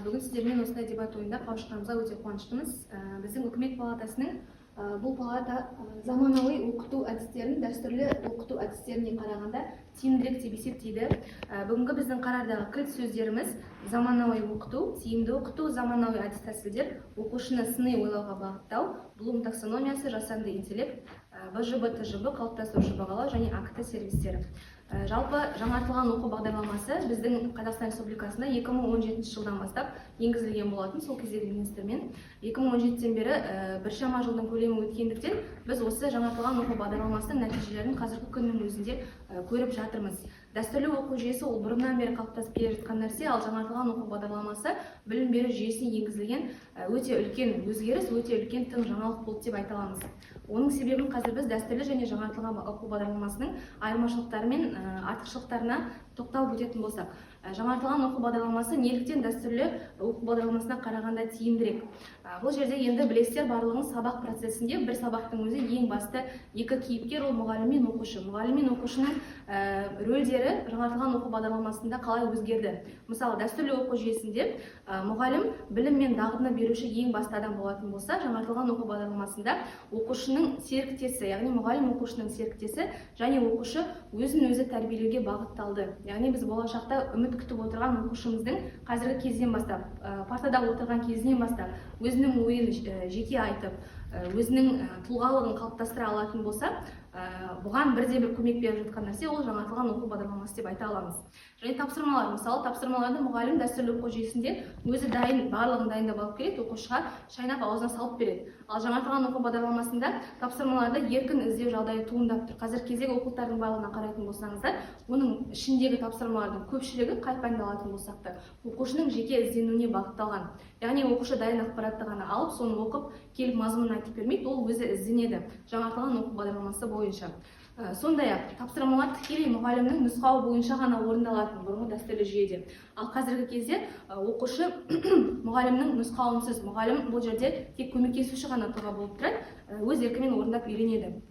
Бүгін сіздермен осындай дебат ойында қауышқанымызға өте қуаныштымыз. Біздің үкімет палатасының бұл палата заманауи оқыту әдістерін дәстүрлі оқыту әдістеріне қарағанда тиімдірек деп есептейді. Бүгінгі біздің қарардағы кілт сөздеріміз заманауи оқыту, тиімді оқыту, заманауи әдіс тәсілдер, оқушыны сыни ойлауға бағыттау, Блум таксономиясы, жасанды интеллект, БЖБ, ТЖБ, қалыптастырушы бағалау және акт сервистері. Жалпы жаңартылған оқу бағдарламасы біздің Қазақстан Республикасында 2017 жылдан бастап енгізілген болатын, сол кездегі министрмен. 2017-тен бері біршама жылдың көлемі өткендіктен біз осы жаңартылған оқу бағдарламасының нәтижелерін қазіргі күннің өзінде көріп жатырмыз. Дәстүрлі оқу жүйесі ол бұрыннан бері қалыптасып келе жатқан нәрсе, ал жаңартылған оқу бағдарламасы білім беру жүйесіне енгізілген өте үлкен өзгеріс, өте үлкен тың жаңалық болды деп айта аламыз. Оның себебін қазір біз дәстүрлі және жаңартылған оқу бағдарламасының айырмашылықтары мен артықшылықтарына тоқталып өтетін болсақ, жаңартылған оқу бағдарламасы неліктен дәстүрлі оқу бағдарламасына қарағанда тиімдірек? Бұл жерде енді білесіздер, барлығын сабақ процесінде бір сабақтың өзі ең басты екі кейіпкер, ол мұғалім мен оқушы. Мұғалім мен оқушының рөлдері жаңартылған оқу бағдарламасында қалай өзгерді? Мысалы, дәстүрлі оқу жүйесінде мұғалім білім мен дағдыны беруші ең басты адам болатын болса, жаңартылған оқу бағдарламасында оқушының серіктесі, яғни мұғалім оқушының серіктесі және оқушы өзін өзі тәрбиелеуге бағытталды. Яғни біз болашақта үміт күтіп отырған оқушымыздың қазіргі кезден бастап, партада отырған кезінен бастап өзінің ойын жеке айтып, өзінің тұлғалығын қалыптастыра алатын болса, бұған бірде-бір көмек беріп жатқан нәрсе ол жаңартылған оқу бағдарламасы деп айта аламыз. Және тапсырмалар, мысалы, тапсырмаларды мұғалім дәстүрлі оқу жүйесінде өзі барлығын дайындап алып келеді, оқушыға шайнап аузына салып береді. Ал жаңартылған оқу бағдарламасында тапсырмаларды еркін іздеу жағдайы туындап тұр. Қазір кезегі оқулықтардың барлығына қарайтын болсаңыздар, оның ішіндегі тапсырмалардың көпшілігі қай пәнді алатын болсақ та, оқушының жеке ізденуіне бағытталған. Яғни оқушы дайын ақпаратты ғана алып, соны оқып, келіп мазмұнын айтып бермейді, ол өзі ізденеді жаңартылған оқу бағдарламасы бойынша. Сондай-ақ тапсырмалар тікелей мұғалімнің нұсқауы бойынша ғана орындалатын бұрынғы дәстүрлі жүйеде. Ал қазіргі кезде оқушы мұғалімнің нұсқауынсыз, мұғалім бұл жерде тек көмектесуші ғана тұлға болып тұрады, өз еркімен орындап үйренеді.